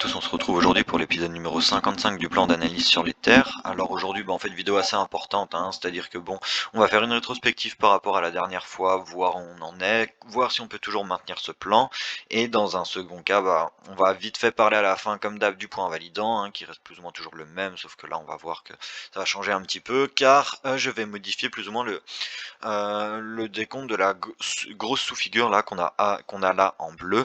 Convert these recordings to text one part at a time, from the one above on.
tous, on se retrouve aujourd'hui pour l'épisode numéro 55 du plan d'analyse sur les terres. Alors aujourd'hui, en fait, vidéo assez importante, hein, c'est-à-dire que on va faire une rétrospective par rapport à la dernière fois, voir où on en est, voir si on peut toujours maintenir ce plan. Et dans un second cas, on va vite fait parler à la fin, comme d'hab, du point validant, hein, qui reste plus ou moins toujours le même, sauf que là, on va voir que ça va changer un petit peu, car je vais modifier plus ou moins le décompte de la grosse sous-figure là qu'on a là en bleu.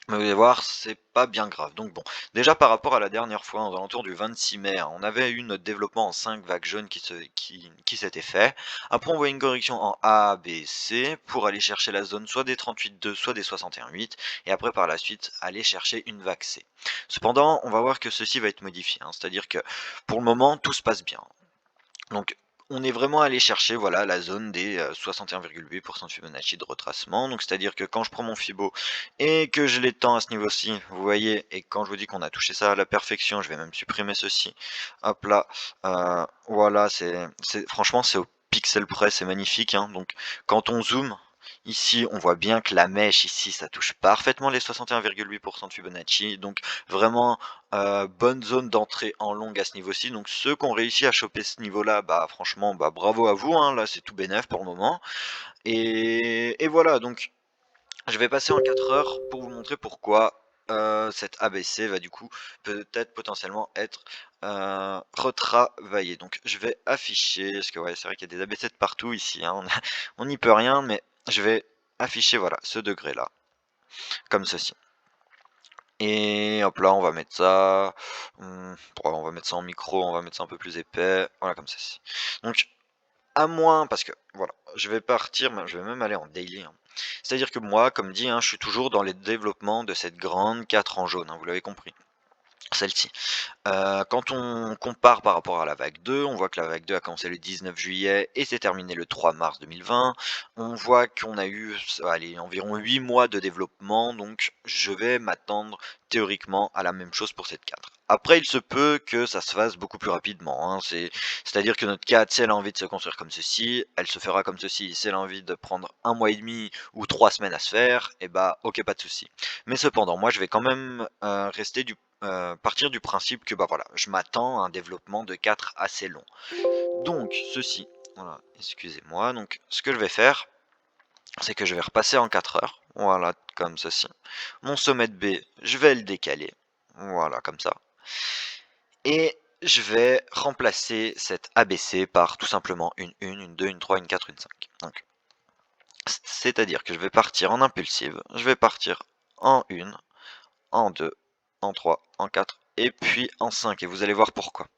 Mais vous allez voir, c'est pas bien grave. Donc bon, déjà par rapport à la dernière fois, aux alentours du 26 mai, hein, on avait eu notre développement en 5 vagues jaunes qui s'était fait. Après, on voit une correction en A, B, C pour aller chercher la zone soit des 38,2, soit des 61,8. Et après, par la suite, aller chercher une vague C. Cependant, on va voir que ceci va être modifié, hein, c'est-à-dire que pour le moment, tout se passe bien. Donc, on est vraiment allé chercher, voilà, la zone des 61,8% de Fibonacci de retracement. Donc, c'est-à-dire que quand je prends mon Fibo et que je l'étends à ce niveau-ci, vous voyez, et quand je vous dis qu'on a touché ça à la perfection, je vais même supprimer ceci. Hop là, voilà, franchement, c'est au pixel près, c'est magnifique, hein. Donc, quand on zoome, ici, on voit bien que la mèche, ici, ça touche parfaitement les 61,8% de Fibonacci. Donc, vraiment, bonne zone d'entrée en longue à ce niveau-ci. Donc ceux qui ont réussi à choper ce niveau-là, franchement, bravo à vous, hein, là c'est tout bénef pour le moment. Et voilà, donc je vais passer en 4 heures pour vous montrer pourquoi cette ABC va du coup peut-être potentiellement être retravaillée. Donc je vais afficher, parce que ouais, c'est vrai qu'il y a des ABC de partout ici, hein, on n'y peut rien, mais je vais afficher voilà ce degré là, comme ceci. Et hop là, on va mettre ça, on va mettre ça en micro, on va mettre ça un peu plus épais, voilà comme ceci. Donc, à moins, parce que voilà, je vais partir, je vais même aller en daily, hein. C'est-à-dire que moi, comme dit, hein, je suis toujours dans les développements de cette grande 4 en jaune, hein, vous l'avez compris, celle-ci. Quand on compare par rapport à la vague 2, on voit que la vague 2 a commencé le 19 juillet et s'est terminée le 3 mars 2020. On voit qu'on a eu allez, environ 8 mois de développement, donc je vais m'attendre théoriquement à la même chose pour cette 4. Après, il se peut que ça se fasse beaucoup plus rapidement, hein. C'est-à-dire que notre 4, si elle a envie de se construire comme ceci, elle se fera comme ceci. Si elle a envie de prendre un mois et demi ou 3 semaines à se faire, et ok, pas de souci. Mais cependant, moi, je vais quand même partir du principe que voilà, je m'attends à un développement de 4 assez long. Donc ceci, voilà, excusez-moi, donc ce que je vais faire, c'est que je vais repasser en 4 heures, voilà, comme ceci. Mon sommet de B, je vais le décaler, voilà, comme ça. Et je vais remplacer cette ABC par tout simplement une 1, une 2, une 3, une 4, une 5. Donc, c'est-à-dire que je vais partir en impulsive, je vais partir en 1, en 2, en 3, en 4 et puis en 5. Et vous allez voir pourquoi.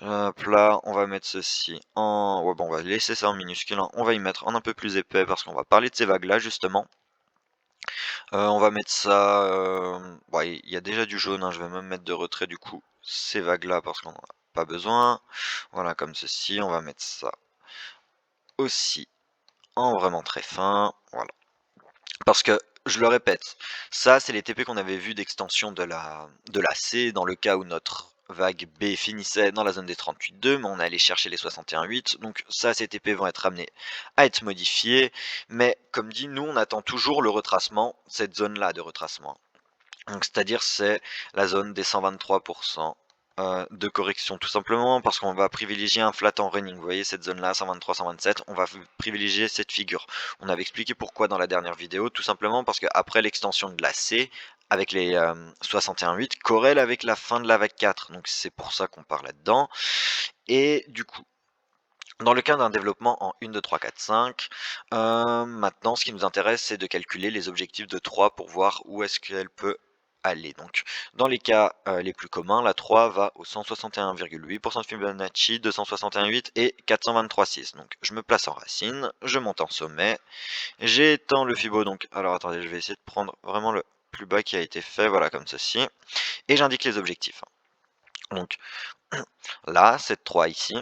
Hop là, on va mettre ceci en... Ouais, on va laisser ça en minuscule, hein. On va y mettre en un peu plus épais parce qu'on va parler de ces vagues-là, justement. On va mettre ça... il y a déjà du jaune, hein. Je vais même mettre de retrait, du coup, ces vagues-là parce qu'on n'en a pas besoin. Voilà, comme ceci. On va mettre ça aussi en vraiment très fin. Voilà. Parce que, je le répète, ça c'est les TP qu'on avait vu d'extension de la C, dans le cas où notre vague B finissait dans la zone des 38,2, mais on allait chercher les 61,8, donc ça ces TP vont être amenés à être modifiés, mais comme dit, nous on attend toujours le retracement, cette zone-là de retracement. Donc c'est-à-dire c'est la zone des 123% de correction, tout simplement parce qu'on va privilégier un flat en running. Vous voyez cette zone-là, 123, 127, on va privilégier cette figure. On avait expliqué pourquoi dans la dernière vidéo, tout simplement parce qu'après l'extension de la C, avec les 61,8, corrèle avec la fin de la vague 4. Donc c'est pour ça qu'on parle là-dedans. Et du coup, dans le cas d'un développement en 1, 2, 3, 4, 5, maintenant ce qui nous intéresse c'est de calculer les objectifs de 3 pour voir où est-ce qu'elle peut aller. Donc dans les cas les plus communs, la 3 va au 161,8% de Fibonacci, 261,8 et 423,6. Donc je me place en racine, je monte en sommet, j'étends le Fibo, donc alors attendez, je vais essayer de prendre vraiment le plus bas qui a été fait, voilà comme ceci, et j'indique les objectifs. Donc là, cette 3 ici,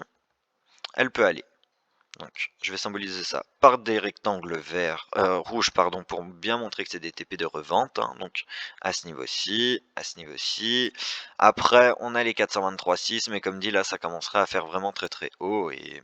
elle peut aller. Donc, je vais symboliser ça par des rectangles rouges, pardon, pour bien montrer que c'est des TP de revente, hein. Donc, à ce niveau-ci, à ce niveau-ci. Après, on a les 423,6, mais comme dit, là, ça commencerait à faire vraiment très très haut. Et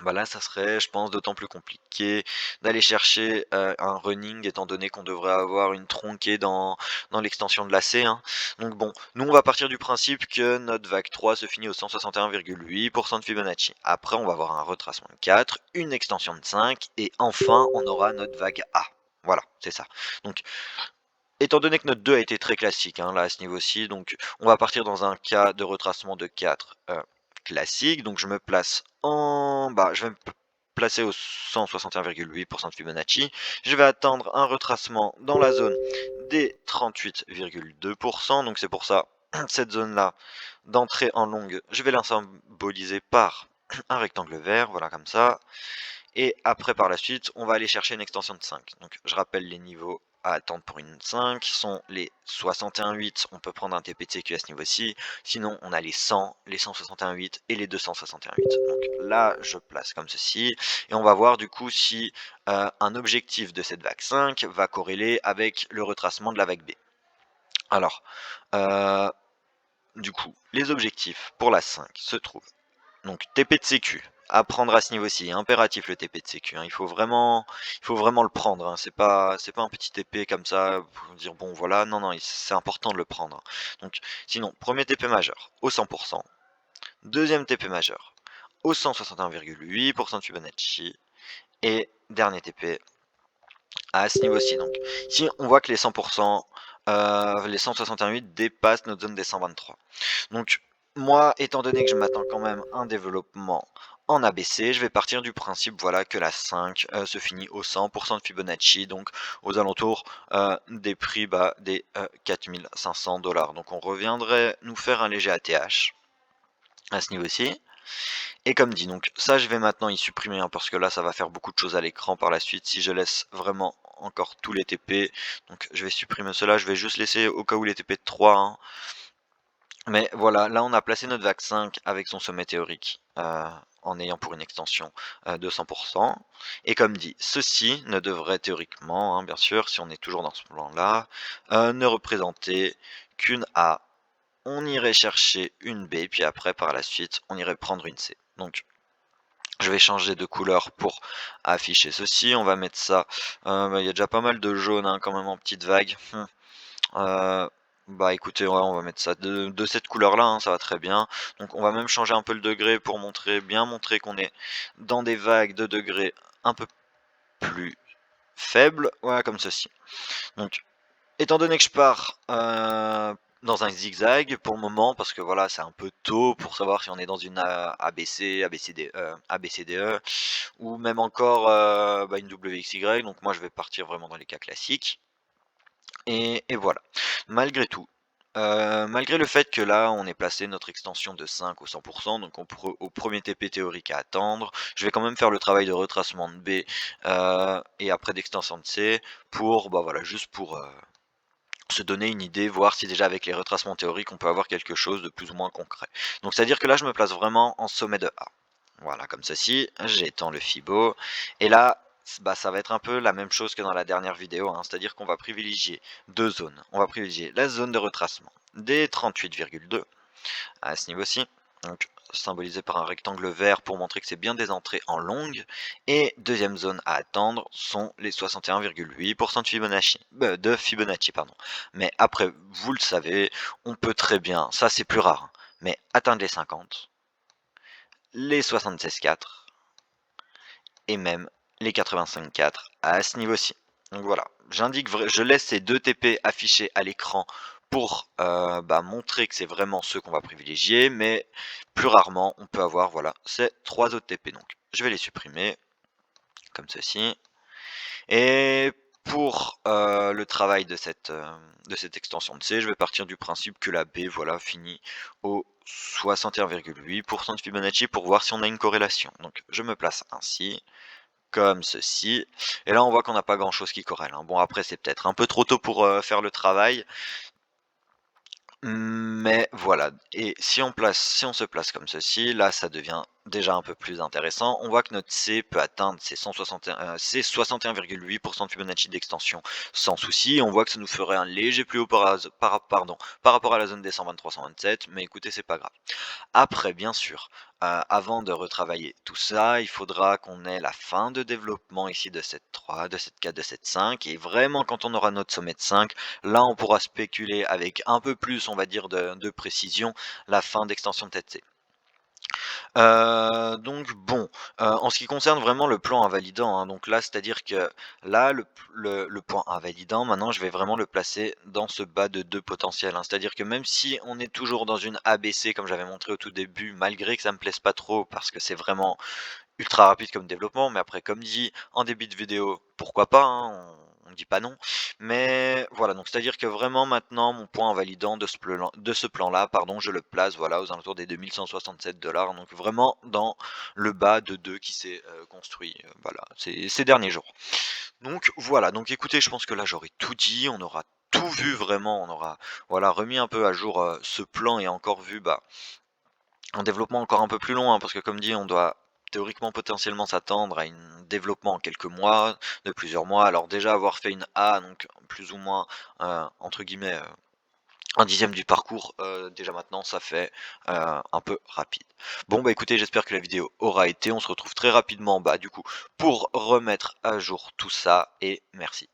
bah là, ça serait, je pense, d'autant plus compliqué d'aller chercher, un running étant donné qu'on devrait avoir une tronquée dans l'extension de la C, hein. Donc bon, nous on va partir du principe que notre vague 3 se finit au 161,8 de Fibonacci. Après, on va avoir un retracement de 4, une extension de 5 et enfin, on aura notre vague A. Voilà, c'est ça. Donc étant donné que notre 2 a été très classique, hein, là, à ce niveau-ci, donc on va partir dans un cas de retracement de 4 classique. Donc je me place je vais me placer au 161,8 de Fibonacci. Je vais attendre un retracement dans la zone des 38,2. Donc c'est pour ça, cette zone-là d'entrée en longue, je vais la symboliser par un rectangle vert, voilà comme ça. Et après, par la suite, on va aller chercher une extension de 5. Donc, je rappelle les niveaux à attendre pour une 5 sont les 61,8. On peut prendre un TP de sécu à ce niveau-ci. Sinon, on a les 100, les 161,8 et les 261,8. Donc là, je place comme ceci. Et on va voir du coup si un objectif de cette vague 5 va corréler avec le retracement de la vague B. Alors, euh, du coup, les objectifs pour la 5 se trouvent. Donc TP de sécu, à prendre à ce niveau-ci, impératif le TP de sécu, hein. Il faut vraiment le prendre, hein. C'est pas un petit TP comme ça pour dire bon voilà, non non, c'est important de le prendre, hein. Donc sinon, premier TP majeur au 100%, deuxième TP majeur au 161,8 de Fibonacci et dernier TP à ce niveau-ci. Donc ici on voit que les 100%, les 161,8 dépassent notre zone des 123. Donc moi, étant donné que je m'attends quand même à un développement en ABC, je vais partir du principe voilà, que la 5 se finit au 100% de Fibonacci, donc aux alentours des prix des 4500 $. Donc on reviendrait nous faire un léger ATH à ce niveau-ci. Et comme dit, donc ça je vais maintenant y supprimer, hein, parce que là ça va faire beaucoup de choses à l'écran par la suite si je laisse vraiment encore tous les TP. Donc je vais supprimer cela, je vais juste laisser au cas où les TP de 3, hein. Mais voilà, là on a placé notre vague 5 avec son sommet théorique en ayant pour une extension de 100%. Et comme dit, ceci ne devrait théoriquement, hein, bien sûr, si on est toujours dans ce plan-là, ne représenter qu'une A. On irait chercher une B, puis après par la suite, on irait prendre une C. Donc je vais changer de couleur pour afficher ceci. On va mettre ça. Il y a déjà pas mal de jaune, hein, quand même en petite vague. Bah écoutez, ouais, on va mettre ça de cette couleur-là, hein, ça va très bien. Donc on va même changer un peu le degré pour bien montrer qu'on est dans des vagues de degrés un peu plus faibles. Voilà, comme ceci. Donc, étant donné que je pars dans un zigzag pour le moment, parce que voilà, c'est un peu tôt pour savoir si on est dans une ABC, ABCDE, ou même encore une WXY. Donc moi je vais partir vraiment dans les cas classiques. Et voilà. Malgré tout, malgré le fait que là, on ait placé notre extension de 5 au 100%, donc au premier TP théorique à attendre, je vais quand même faire le travail de retracement de B et après d'extension de C pour, bah voilà, juste pour se donner une idée, voir si déjà avec les retracements théoriques, on peut avoir quelque chose de plus ou moins concret. Donc c'est-à-dire que là, je me place vraiment en sommet de A. Voilà, comme ceci, j'étends le Fibo, et là, bah, ça va être un peu la même chose que dans la dernière vidéo, hein, c'est-à-dire qu'on va privilégier deux zones. On va privilégier la zone de retracement des 38,2 à ce niveau-ci, donc symbolisé par un rectangle vert pour montrer que c'est bien des entrées en longue, et deuxième zone à attendre sont les 61,8 de Fibonacci, pardon. Mais après, vous le savez, on peut très bien, ça c'est plus rare, hein, mais atteindre les 50, les 76,4 et même les 85,4 à ce niveau-ci. Donc voilà, je laisse ces deux TP affichés à l'écran pour montrer que c'est vraiment ceux qu'on va privilégier, mais plus rarement on peut avoir voilà ces trois autres TP. Donc je vais les supprimer comme ceci. Et pour le travail de cette extension de C, je vais partir du principe que la B voilà, finit au 61,8 de Fibonacci pour voir si on a une corrélation. Donc je me place ainsi, comme ceci. Et là on voit qu'on n'a pas grand chose qui corrèle, hein. Bon après c'est peut-être un peu trop tôt pour faire le travail. Mais voilà, et si on se place comme ceci, là ça devient déjà un peu plus intéressant. On voit que notre C peut atteindre ses 61,8 de Fibonacci d'extension sans souci. On voit que ça nous ferait un léger plus haut par rapport à la zone des 123-127, mais écoutez, c'est pas grave. Après, bien sûr, avant de retravailler tout ça, il faudra qu'on ait la fin de développement ici de cette 3, de cette 4, de cette 5 et vraiment quand on aura notre sommet de 5, là on pourra spéculer avec un peu plus, on va dire, de précision, la fin d'extension de TED-C. Donc bon, en ce qui concerne vraiment le plan invalidant, hein, donc là, c'est-à-dire que là, le point invalidant, maintenant, je vais vraiment le placer dans ce bas de 2 potentiel, hein. C'est-à-dire que même si on est toujours dans une ABC comme j'avais montré au tout début, malgré que ça me plaise pas trop parce que c'est vraiment ultra rapide comme développement, mais après comme dit en début de vidéo, pourquoi pas, hein, on dit pas non. Mais voilà, donc c'est-à-dire que vraiment maintenant mon point invalidant de ce plan-là, pardon, je le place voilà aux alentours des 2167 $, donc vraiment dans le bas de 2 qui s'est construit voilà ces derniers jours. Donc voilà, donc écoutez, je pense que là j'aurais tout dit, on aura tout vu vraiment, on aura voilà remis un peu à jour ce plan et encore vu bah un développement encore un peu plus long, hein, parce que comme dit, on doit théoriquement potentiellement s'attendre à un développement en quelques mois, de plusieurs mois. Alors déjà avoir fait une A, donc plus ou moins entre guillemets un dixième du parcours, déjà maintenant ça fait un peu rapide. Bon bah écoutez, j'espère que la vidéo aura été. On se retrouve très rapidement bah du coup pour remettre à jour tout ça et merci.